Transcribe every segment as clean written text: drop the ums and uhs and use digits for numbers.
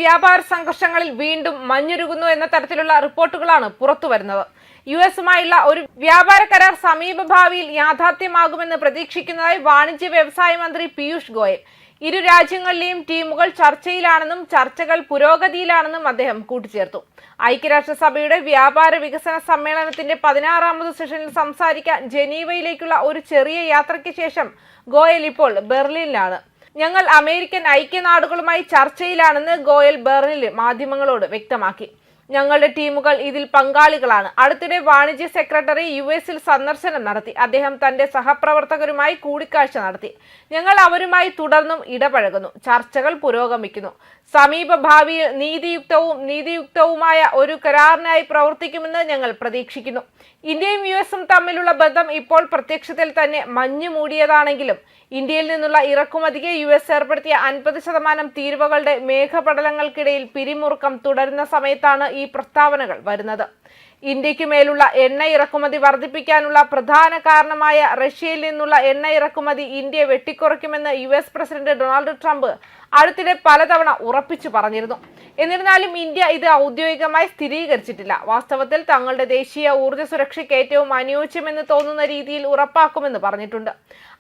വ്യാപാര സംഘർഷങ്ങളിൽ വീണ്ടും മഞ്ഞുരുകുന്നു എന്ന തരത്തിലുള്ള റിപ്പോർട്ടുകളാണ് പുറത്തുവരുന്നത്. യുഎസുമായുള്ള ഒരു വ്യാപാര കരാർ സമീപഭാവിയിൽ യാഥാർത്ഥ്യമാകുമെന്ന് പ്രതീക്ഷിക്കുന്നതായി വാണിജ്യ വ്യവസായ മന്ത്രി പീയൂഷ് ഗോയൽ. ഇരു രാജ്യങ്ങളിലെയും ടീമുകൾ ചർച്ചയിലാണെന്നും ചർച്ചകൾ പുരോഗതിയിലാണെന്നും അദ്ദേഹം കൂട്ടിച്ചേർത്തു. ഐക്യരാഷ്ട്രസഭയുടെ വ്യാപാര വികസന സമ്മേളനത്തിന്റെ 16ാമത് സെഷനിൽ സംസാരിക്കാൻ ജനീവയിലേക്കുള്ള ഒരു ചെറിയ യാത്രയ്ക്ക് ശേഷം ഗോയൽ ഇപ്പോൾ ബെർലിനിലാണ്. ഞങ്ങൾ അമേരിക്കൻ ഐക്യനാടുകളുമായി ചർച്ചയിലാണെന്ന് ഗോയൽ ബെർലിനിൽ മാധ്യമങ്ങളോട് വ്യക്തമാക്കി. ഞങ്ങളുടെ ടീമുകൾ ഇതിൽ പങ്കാളികളാണ്. അടുത്തിടെ വാണിജ്യ സെക്രട്ടറി യുഎസിൽ സന്ദർശനം നടത്തി. അദ്ദേഹം തന്റെ സഹപ്രവർത്തകരുമായി കൂടിക്കാഴ്ച നടത്തി. ഞങ്ങൾ അവരുമായി തുടർന്നും ഇടപഴകുന്നു. ചർച്ചകൾ പുരോഗമിക്കുന്നു. സമീപ ഭാവിയിൽ നീതിയുക്തവുമായ ഒരു കരാറിനായി പ്രവർത്തിക്കുമെന്ന് ഞങ്ങൾ പ്രതീക്ഷിക്കുന്നു. ഇന്ത്യയും യുഎസും തമ്മിലുള്ള ബന്ധം ഇപ്പോൾ പ്രത്യക്ഷത്തിൽ തന്നെ മഞ്ഞു മൂടിയതാണെങ്കിലും ഇന്ത്യയിൽ നിന്നുള്ള ഇറക്കുമതിക്ക് യുഎസ് ഏർപ്പെടുത്തിയ 50% തീരുവകളുടെ മേഘപടലങ്ങൾക്കിടയിൽ പിരിമുറുക്കം തുടരുന്ന സമയത്താണ് ഈ പ്രസ്താവനകൾ വരുന്നത്. ഇന്ത്യക്ക് മേലുള്ള എണ്ണ ഇറക്കുമതി വർദ്ധിപ്പിക്കാനുള്ള പ്രധാന കാരണമായ റഷ്യയിൽ നിന്നുള്ള എണ്ണ ഇറക്കുമതി ഇന്ത്യ വെട്ടിക്കുറയ്ക്കുമെന്ന് യുഎസ് പ്രസിഡന്റ് ഡൊണാൾഡ് ട്രംപ് അടുത്തിടെ പലതവണ ഉറപ്പിച്ചു പറഞ്ഞിരുന്നു. എന്നിരുന്നാലും ഇന്ത്യ ഇത് ഔദ്യോഗികമായി സ്ഥിരീകരിച്ചിട്ടില്ല. വാസ്തവത്തിൽ തങ്ങളുടെ ദേശീയ ഊർജ്ജ സുരക്ഷയ്ക്ക് ഏറ്റവും അനുയോജ്യമെന്ന് തോന്നുന്ന രീതിയിൽ ഉറപ്പാക്കുമെന്ന് പറഞ്ഞിട്ടുണ്ട്.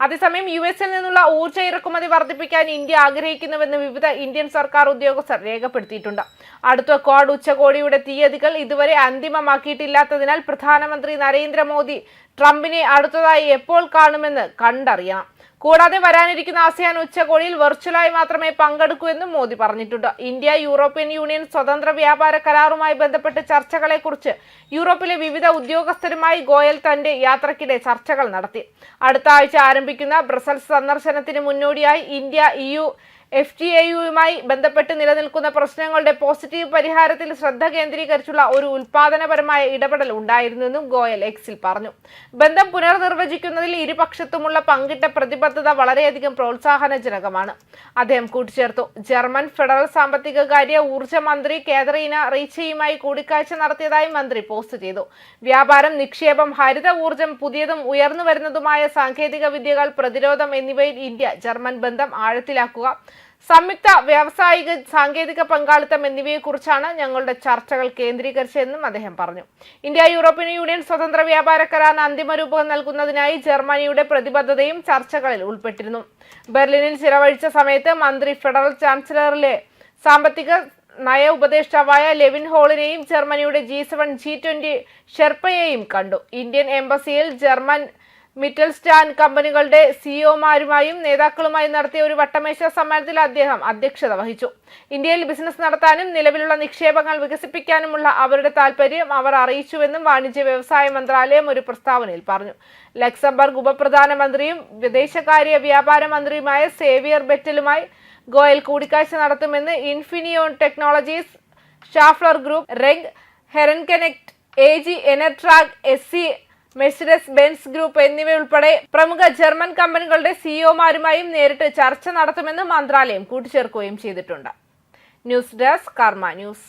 അതേസമയം യുഎസിൽ നിന്നുള്ള ഊർജ്ജ ഇറക്കുമതി വർദ്ധിപ്പിക്കാൻ ഇന്ത്യ ആഗ്രഹിക്കുന്നുവെന്ന് വിവിധ ഇന്ത്യൻ സർക്കാർ ഉദ്യോഗസ്ഥർ രേഖപ്പെടുത്തിയിട്ടുണ്ട്. അടുത്ത ക്വാഡ് ഉച്ചകോടിയുടെ തീയതികൾ ഇതുവരെ അന്തിമമാക്കിയിട്ടില്ലാത്തതിനാൽ പ്രധാനമന്ത്രി നരേന്ദ്രമോദി ട്രംപിനെ അടുത്തതായി എപ്പോൾ കാണുമെന്ന് കണ്ടറിയണം. കൂടാതെ വരാനിരിക്കുന്ന ആസിയാൻ ഉച്ചകോടിയിൽ വെർച്വലായി മാത്രമേ പങ്കെടുക്കൂ എന്നും മോദി പറഞ്ഞിട്ടുണ്ട്. ഇന്ത്യ യൂറോപ്യൻ യൂണിയൻ സ്വതന്ത്ര വ്യാപാര കരാറുമായി ബന്ധപ്പെട്ട് ചർച്ചകളെക്കുറിച്ച് യൂറോപ്പിലെ വിവിധ ഉദ്യോഗസ്ഥരുമായി ഗോയൽ തന്റെ യാത്രക്കിടെ ചർച്ചകൾ നടത്തി. അടുത്ത ആഴ്ച ആരംഭിക്കുന്ന ബ്രസൽസ് സന്ദർശനത്തിന് മുന്നോടിയായി ഇന്ത്യ FTAയുമായി ബന്ധപ്പെട്ട് നിലനിൽക്കുന്ന പ്രശ്നങ്ങളുടെ പോസിറ്റീവ് പരിഹാരത്തിൽ ശ്രദ്ധ കേന്ദ്രീകരിച്ചുള്ള ഒരു ഉൽപാദനപരമായ ഇടപെടൽ ഉണ്ടായിരുന്നെന്നും ഗോയൽ എക്സിൽ പറഞ്ഞു. ബന്ധം പുനർനിർവചിക്കുന്നതിൽ ഇരുപക്ഷത്തുമുള്ള പങ്കിട്ട പ്രതിബദ്ധത വളരെയധികം പ്രോത്സാഹനജനകമാണ്, അദ്ദേഹം കൂട്ടിച്ചേർത്തു. ജർമ്മൻ ഫെഡറൽ സാമ്പത്തിക കാര്യ ഊർജ്ജ മന്ത്രി കാതറീന റീച്ചയുമായി കൂടിക്കാഴ്ച നടത്തിയതായി മന്ത്രി പോസ്റ്റ് ചെയ്തു. വ്യാപാരം, നിക്ഷേപം, ഹരിത ഊർജ്ജം, പുതിയതും ഉയർന്നു വരുന്നതുമായ സാങ്കേതിക വിദ്യകൾ, പ്രതിരോധം എന്നിവയിൽ ഇന്ത്യ ജർമ്മൻ ബന്ധം ആഴത്തിലാക്കുക, സംയുക്ത വ്യാവസായിക സാങ്കേതിക പങ്കാളിത്തം എന്നിവയെക്കുറിച്ചാണ് ഞങ്ങളുടെ ചർച്ചകൾ കേന്ദ്രീകരിച്ചതെന്നും അദ്ദേഹം പറഞ്ഞു. ഇന്ത്യ യൂറോപ്യൻ യൂണിയൻ സ്വതന്ത്ര വ്യാപാര കരാറിന് അന്തിമ രൂപം നൽകുന്നതിനായി ജർമ്മനിയുടെ പ്രതിബദ്ധതയും ചർച്ചകളിൽ ഉൾപ്പെട്ടിരുന്നു. ബെർലിനിൽ ചിലവഴിച്ച സമയത്ത് മന്ത്രി ഫെഡറൽ ചാൻസലറിലെ സാമ്പത്തിക നയ ഉപദേഷ്ടാവായ ലെവിൻ ഹോളിനെയും ജർമ്മനിയുടെ G7 G20 ഷെർപ്പയെയും കണ്ടു. ഇന്ത്യൻ എംബസിയിൽ ജർമ്മൻ മിറ്റൽസ്റ്റാൻ കമ്പനികളുടെ സിഇഒമാരുമായും നേതാക്കളുമായി നടത്തിയ ഒരു വട്ടമേശ സമ്മേളനത്തിൽ അദ്ദേഹം അധ്യക്ഷത വഹിച്ചു. ഇന്ത്യയിൽ ബിസിനസ് നടത്താനും നിലവിലുള്ള നിക്ഷേപങ്ങൾ വികസിപ്പിക്കാനുമുള്ള അവരുടെ താൽപര്യം അവർ അറിയിച്ചുവെന്നും വാണിജ്യ വ്യവസായ മന്ത്രാലയം ഒരു പ്രസ്താവനയിൽ പറഞ്ഞു. ലക്സംബർഗ് ഉപപ്രധാനമന്ത്രിയും വിദേശകാര്യ വ്യാപാര മന്ത്രിയുമായ സേവിയർ ബെറ്റലുമായി ഗോയൽ കൂടിക്കാഴ്ച നടത്തുമെന്ന് ഇൻഫിനിയോൺ ടെക്നോളജീസ്, ഷാഫ്ലർ ഗ്രൂപ്പ്, റെഗ്, Herrenknecht, AG Enertrag, SC, Mercedes Benz group എന്നിവയുൾപ്പെടെ പ്രമുഖ ജർമ്മൻ കമ്പനികളുടെ സിഇഒമാരുമായും നേരിട്ട് ചർച്ച നടത്തുമെന്ന് മന്ത്രാലയം കൂട്ടിച്ചേർക്കുകയും ചെയ്തിട്ടുണ്ട്. ന്യൂസ് ഡെസ്ക് കർമ്മ ന്യൂസ്.